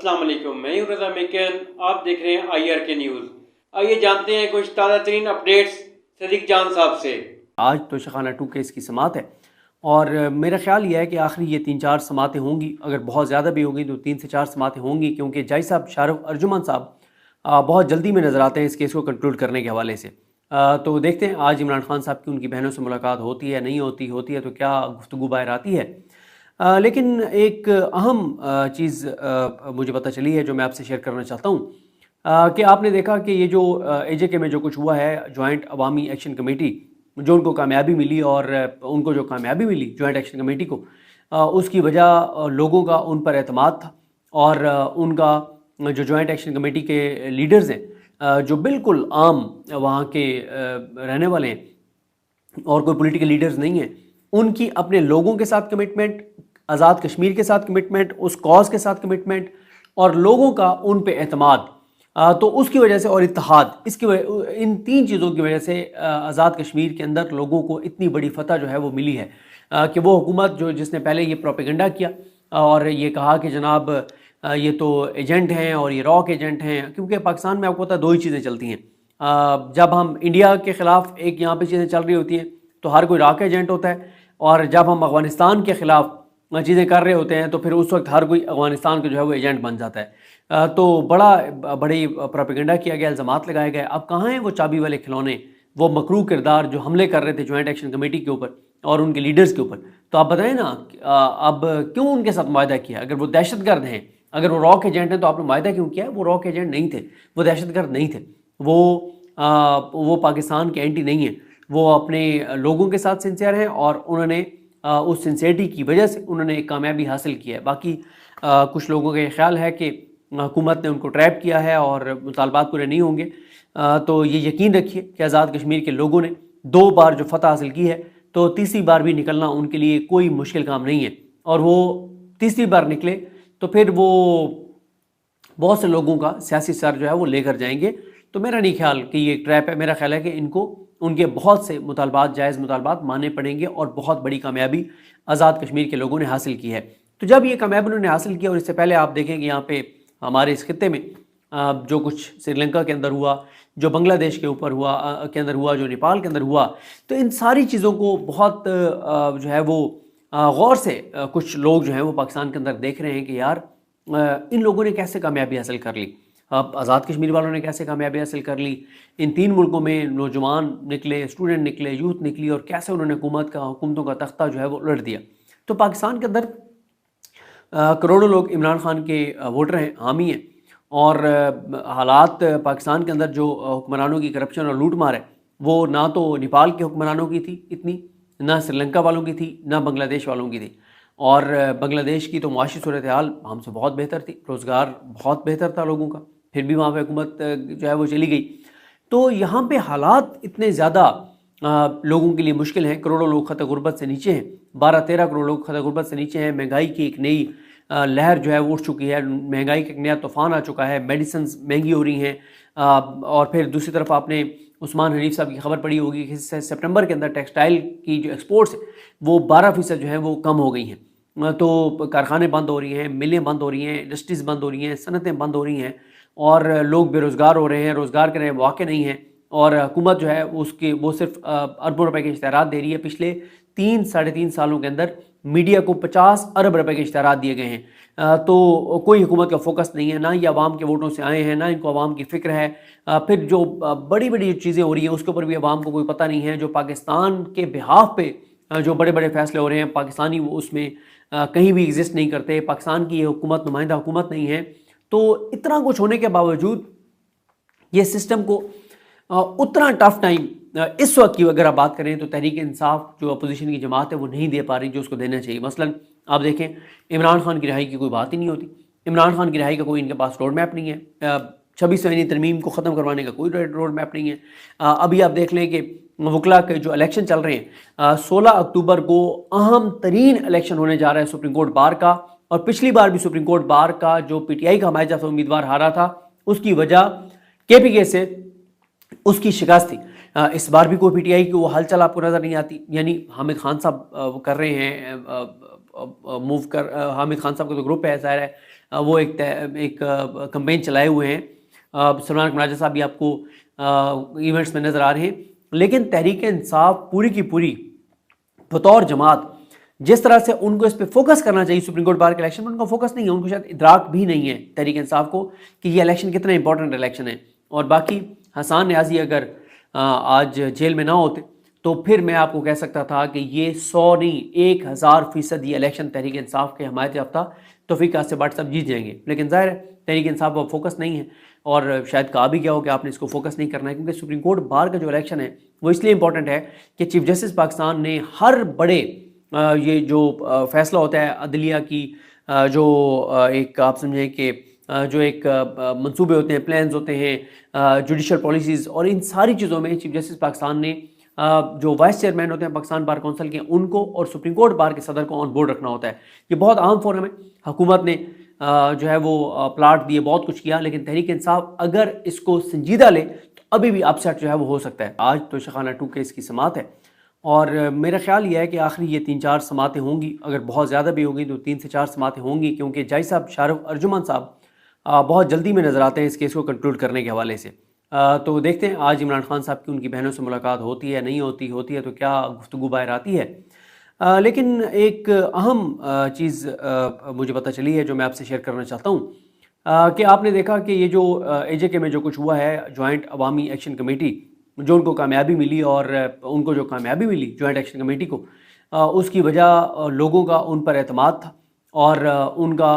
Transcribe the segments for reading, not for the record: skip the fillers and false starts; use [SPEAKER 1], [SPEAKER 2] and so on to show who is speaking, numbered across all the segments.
[SPEAKER 1] अस्सलाम वालेकुम, मैं हूं रज़ा मेकन। आप देख रहे हैं IRK न्यूज़। आइए जानते हैं कुछ ताज़ा तरीन अपडेट्स सदीक जान साहब से।
[SPEAKER 2] आज तो शखाना 2 केस की समात है और मेरा ख्याल यह है कि आखिरी ये 3-4 समातें होंगी। अगर बहुत ज़्यादा भी होंगी तो 3 से 4 समातें होंगी, क्योंकि जज साहब शाहरुख अर्जुमन साहब बहुत जल्दी में नज़र आते हैं इस केस को कंक्लूड करने के हवाले से। तो देखते हैं आज इमरान खान साहब की उनकी बहनों से मुलाकात होती है, नहीं होती, होती है तो क्या गुफ्तगू बाहर आती है। लेकिन एक अहम चीज़ मुझे पता चली है जो मैं आपसे शेयर करना चाहता हूँ कि आपने देखा कि ये जो AJK में जो कुछ हुआ है, जॉइंट अवामी एक्शन कमेटी, जो उनको कामयाबी मिली और उनको जो कामयाबी मिली जॉइंट एक्शन कमेटी को, उसकी वजह लोगों का उन पर एतमाद था और उनका जो जॉइंट एक्शन कमेटी के लीडर्स हैं, जो बिल्कुल आम वहाँ के रहने वाले हैं और कोई पॉलिटिकल लीडर्स नहीं हैं, उनकी अपने लोगों के साथ कमिटमेंट, आज़ाद कश्मीर के साथ कमिटमेंट, उस कॉज के साथ कमिटमेंट और लोगों का उन पे एतमाद, तो उसकी वजह से और इत्तेहाद, इन 3 चीज़ों की वजह से आज़ाद कश्मीर के अंदर लोगों को इतनी बड़ी फतह जो है वो मिली है कि वो हुकूमत जो जिसने पहले ये प्रोपेगेंडा किया और ये कहा कि जनाब ये तो एजेंट हैं और ये रॉक एजेंट हैं, क्योंकि पाकिस्तान में आपको पता है 2 ही चीज़ें चलती हैं। जब हम इंडिया के ख़िलाफ़ एक यहाँ पे चीज़ें चल रही होती हैं तो हर कोई रॉक एजेंट होता है, और जब हम अफ़गानिस्तान के ख़िलाफ़ चीज़ें कर रहे होते हैं तो फिर उस वक्त हर कोई अफ़गानिस्तान का जो है वो एजेंट बन जाता है। तो बड़ी प्रोपेगेंडा किया गया, इल्ज़ामात लगाए गए। अब कहाँ हैं वो चाबी वाले खिलौने, वो मकरू किरदार जो हमले कर रहे थे जॉइंट एक्शन कमेटी के ऊपर और उनके लीडर्स के ऊपर। तो आप बताएं ना, अब क्यों उनके साथ मुआहदा किया? अगर वो दहशतगर्द हैं, अगर वो रॉक एजेंट हैं, तो आपने मुआहदा क्यों किया है? वो रॉक एजेंट नहीं थे, वो दहशतगर्द नहीं थे, वो पाकिस्तान के एंटी नहीं है, वो अपने लोगों के साथ सिंसियर हैं और उन्होंने उस सिंसियरिटी की वजह से उन्होंने एक कामयाबी हासिल की है। बाकी कुछ लोगों का ये ख्याल है कि हुकूमत ने उनको ट्रैप किया है और मुतालबात पूरे नहीं होंगे। तो ये यकीन रखिए कि आज़ाद कश्मीर के लोगों ने 2 बार जो फतह हासिल की है, तो तीसरी बार भी निकलना उनके लिए कोई मुश्किल काम नहीं है। और वो तीसरी बार निकले तो फिर वो बहुत से लोगों का सियासी सर जो है वो लेकर जाएंगे। तो मेरा नहीं ख्याल कि ये ट्रैप है। मेरा ख्याल है कि इनको उनके बहुत से मुतालबात, जायज़ मुतालबात मानने पड़ेंगे और बहुत बड़ी कामयाबी आज़ाद कश्मीर के लोगों ने हासिल की है। तो जब ये कामयाबी उन्होंने हासिल किया, और इससे पहले आप देखें कि यहाँ पे हमारे इस खित्ते में जो कुछ श्रीलंका के अंदर हुआ, जो बांग्लादेश के ऊपर हुआ, के अंदर हुआ, जो नेपाल के अंदर हुआ, तो इन सारी चीज़ों को बहुत जो है वो गौर से कुछ लोग जो हैं वो पाकिस्तान के अंदर देख रहे हैं कि यार इन लोगों ने कैसे कामयाबी हासिल कर ली, अब आज़ाद कश्मीर वालों ने कैसे कामयाबी हासिल कर ली। इन 3 मुल्कों में नौजवान निकले, स्टूडेंट निकले, यूथ निकली और कैसे उन्होंने हुकूमतों का तख्ता जो है वो उलट दिया। तो पाकिस्तान के अंदर करोड़ों लोग इमरान खान के वोटर हैं, हामी हैं, और हालात पाकिस्तान के अंदर जो हुक्मरानों की करप्शन और लूट मार है, वो ना तो नेपाल के हुक्मरानों की थी इतनी, ना श्रीलंका वालों की थी, ना बांग्लादेश वालों की थी। और बांग्लादेश की तो मुआशी सूरत हाल हमसे बहुत बेहतर थी, रोज़गार बहुत बेहतर था लोगों का, फिर भी वहाँ पे हुकूमत जो है वो चली गई। तो यहाँ पे हालात इतने ज़्यादा लोगों के लिए मुश्किल हैं। करोड़ों लोग खत गुर्बत से नीचे हैं, 12-13 करोड़ लोग खत गुर्बत से नीचे हैं। महंगाई की एक नई लहर जो है वो उठ चुकी है, महंगाई का एक नया तूफ़ान आ चुका है, मेडिसिन महंगी हो रही हैं। और फिर दूसरी तरफ आपने उस्मान हनीफ साहब की खबर पड़ी होगी कि सितंबर के अंदर टेक्सटाइल की जो एक्सपोर्ट्स वो 12% जो है वो कम हो गई हैं। तो कारखाने बंद हो रही हैं, मिलें बंद हो रही हैं, इंडस्ट्रीज़ बंद हो रही हैं, सनतें बंद हो रही हैं और लोग बेरोज़गार हो रहे हैं, रोज़गार के नए मौके नहीं हैं। और हुकूमत जो है वो सिर्फ अरबों रुपए के इश्तेहारात दे रही है। पिछले 3-3.5 सालों के अंदर मीडिया को 50 अरब रुपए के इश्तेहारात दिए गए हैं। तो कोई हुकूमत का फोकस नहीं है, ना ये आवाम के वोटों से आए हैं, ना इनको आवाम की फ़िक्र है। फिर जो बड़ी बड़ी चीज़ें हो रही हैं उसके ऊपर भी आवाम को कोई पता नहीं है। जो पाकिस्तान के बिहाफ पे जो बड़े बड़े फैसले हो रहे हैं, पाकिस्तानी वो उसमें कहीं भी एग्जिस्ट नहीं करते। पाकिस्तान की ये हुकूमत नुमाइंदा हुकूमत नहीं है। तो इतना कुछ होने के बावजूद ये सिस्टम को उतना टफ टाइम इस वक्त की अगर आप बात करें तो तहरीक इंसाफ जो अपोजिशन की जमात है वो नहीं दे पा रही जो उसको देना चाहिए। मसलन आप देखें, इमरान खान की रिहाई की कोई बात ही नहीं होती। इमरान खान की रिहाई का कोई इनके पास रोड मैप नहीं है। 26वीं तरमीम को ख़त्म करवाने का कोई रोड मैप नहीं है। अभी आप देख लें कि वकला के जो इलेक्शन चल रहे हैं, 16 अक्टूबर को अहम तरीन इलेक्शन होने जा रहा है सुप्रीम कोर्ट बार का। और पिछली बार भी सुप्रीम कोर्ट बार का जो PTI का हमारे जैसा उम्मीदवार हारा था, उसकी वजह KPK से उसकी शिकस्त थी। इस बार भी कोई PTI की वो हलचल आपको नज़र नहीं आती। यानी हामिद खान साहब कर रहे हैं मूव कर, हामिद खान साहब का तो ग्रुप है, ज़ाहिर है वो एक कैंपेन चलाए हुए हैं। सलमान कमराजा साहब भी आपको इवेंट्स में नज़र आ रहे हैं। लेकिन तहरीक इंसाफ पूरी की पूरी बतौर जमात जिस तरह से उनको इस पर फोकस करना चाहिए सुप्रीम कोर्ट बार के इलेक्शन में, उनको फोकस नहीं है, उनको शायद इदराक भी नहीं है तहरीक इंसाफ को कि ये इलेक्शन कितना इंपॉर्टेंट इलेक्शन है। और बाकी हसन न्याजी अगर आज जेल में ना होते तो फिर मैं आपको कह सकता था कि ये 100 नहीं 1000% ये इलेक्शन तहरीक इंसाफ के हमायत याफ्ता तौफीक कासिम भट्ट साहब जीत जाएंगे। लेकिन ज़ाहिर है तहरीक इंसाफ पर फोकस नहीं है और शायद कहा भी गया हो कि आपने इसको फोकस नहीं करना है, क्योंकि सुप्रीम कोर्ट बार का जो इलेक्शन है वो इसलिए इंपॉर्टेंट है कि चीफ जस्टिस पाकिस्तान ने हर बड़े ये जो फैसला होता है अदलिया की, जो एक आप समझें कि जो एक मंसूबे होते हैं, प्लान्स होते हैं, जुडिशल पॉलिसीज़, और इन सारी चीज़ों में चीफ जस्टिस पाकिस्तान ने जो वाइस चेयरमैन होते हैं पाकिस्तान बार काउंसिल के, उनको और सुप्रीम कोर्ट बार के सदर को ऑन बोर्ड रखना होता है। ये बहुत आम फोरम है। हुकूमत ने जो है वो प्लाट दिए, बहुत कुछ किया, लेकिन तहरीक इंसाफ अगर इसको संजीदा ले तो अभी भी अपसेट जो है वो हो सकता है। आज तो शखाना 2 केस की समात है और मेरा ख्याल ये है कि आखिरी ये 3-4 समातें होंगी, अगर बहुत ज़्यादा भी होंगी तो 3 से 4 समातें होंगी, क्योंकि जज साहब शाहरुख अर्जुमन साहब बहुत जल्दी में नज़र आते हैं इस केस को कंक्लूड करने के हवाले से। तो देखते हैं आज इमरान खान साहब की उनकी बहनों से मुलाकात होती है, नहीं होती, होती है तो क्या गुफ्तगू बाहर आती है। लेकिन एक अहम चीज़ मुझे पता चली है जो मैं आपसे शेयर करना चाहता हूँ कि आपने देखा कि ये जो AJK में जो कुछ हुआ है, जॉइंट अवामी एक्शन कमेटी, जो उनको कामयाबी मिली, और उनको जो कामयाबी मिली जॉइंट एक्शन कमेटी को, उसकी वजह लोगों का उन पर एतमाद था। और उनका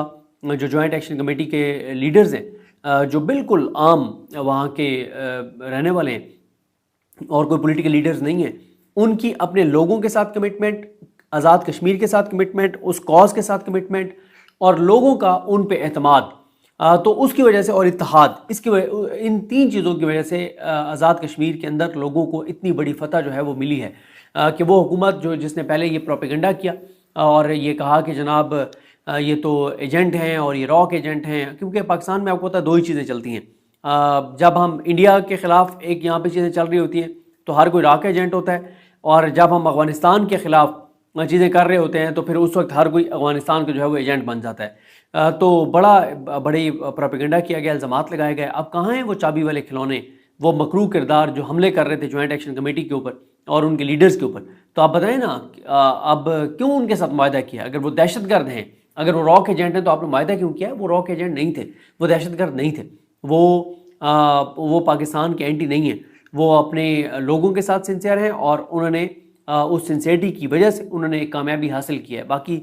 [SPEAKER 2] जो जॉइंट एक्शन कमेटी के लीडर्स हैं जो बिल्कुल आम वहाँ के रहने वाले हैं और कोई पॉलिटिकल लीडर्स नहीं हैं, उनकी अपने लोगों के साथ कमिटमेंट, आज़ाद कश्मीर के साथ कमिटमेंट, उस कॉज़ के साथ कमिटमेंट, और लोगों का उन पे एतमाद, तो उसकी वजह से, और इत्तेहाद, इसकी वजह, इन 3 चीज़ों की वजह से आज़ाद कश्मीर के अंदर लोगों को इतनी बड़ी फतह जो है वो मिली है कि वो हुकूमत जो जिसने पहले ये प्रोपेगेंडा किया और ये कहा कि जनाब ये तो एजेंट हैं और ये रॉक एजेंट हैं, क्योंकि पाकिस्तान में आपको पता है 2 ही चीज़ें चलती हैं। जब हम इंडिया के ख़िलाफ़ एक यहाँ पे चीज़ें चल रही होती हैं तो हर कोई रॉक एजेंट होता है, और जब हम अफ़गानिस्तान के ख़िलाफ़ चीज़ें कर रहे होते हैं तो फिर उस वक्त हर कोई अफ़गानिस्तान का जो है वो एजेंट बन जाता है। तो बड़ी प्रोपेगेंडा किया गया, इल्ज़ामात लगाए गए। अब कहाँ हैं वो चाबी वाले खिलौने, वो मकरू किरदार जो हमले कर रहे थे जॉइंट एक्शन कमेटी के ऊपर और उनके लीडर्स के ऊपर? तो आप बताएं ना, अब क्यों उनके साथ मुआहदा किया? अगर वो दहशतगर्द हैं, अगर वो रॉक एजेंट हैं, तो आपने मुआहदा क्यों किया? वो रॉक एजेंट नहीं थे, वो दहशतगर्द नहीं थे, वो पाकिस्तान के एंटी नहीं है, वो अपने लोगों के साथ सिंसियर हैं और उन्होंने उस सिंसियरिटी की वजह से उन्होंने एक कामयाबी हासिल की है। बाकी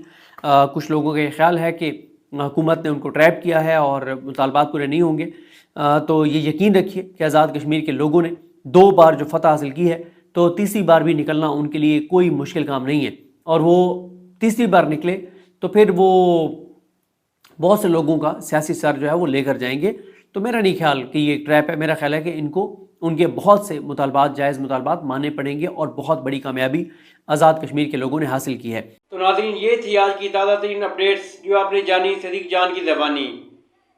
[SPEAKER 2] कुछ लोगों का ये ख्याल है कि हुकूमत ने उनको ट्रैप किया है और मुतालबात पूरे नहीं होंगे। तो ये यकीन रखिए कि आज़ाद कश्मीर के लोगों ने 2 बार जो फतह हासिल की है, तो तीसरी बार भी निकलना उनके लिए कोई मुश्किल काम नहीं है। और वो तीसरी बार निकले तो फिर वो बहुत से लोगों का सियासी सर जो है वो लेकर जाएंगे। तो मेरा नहीं ख्याल कि ये ट्रैप है। मेरा ख्याल है कि इनको उनके बहुत से मुतालबात, जायज़ मुतालबात मानने पड़ेंगे और बहुत बड़ी कामयाबी आज़ाद कश्मीर के लोगों ने हासिल की है।
[SPEAKER 1] तो नाज़रीन, ये थी आज की ताज़ा तरीन अपडेट्स जो आपने जानी सदीक जान की ज़बानी।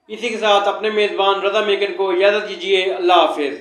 [SPEAKER 1] इसी के साथ अपने मेज़बान रज़ा मेकन को इजाज़त दीजिए। अल्लाह हाफिज़।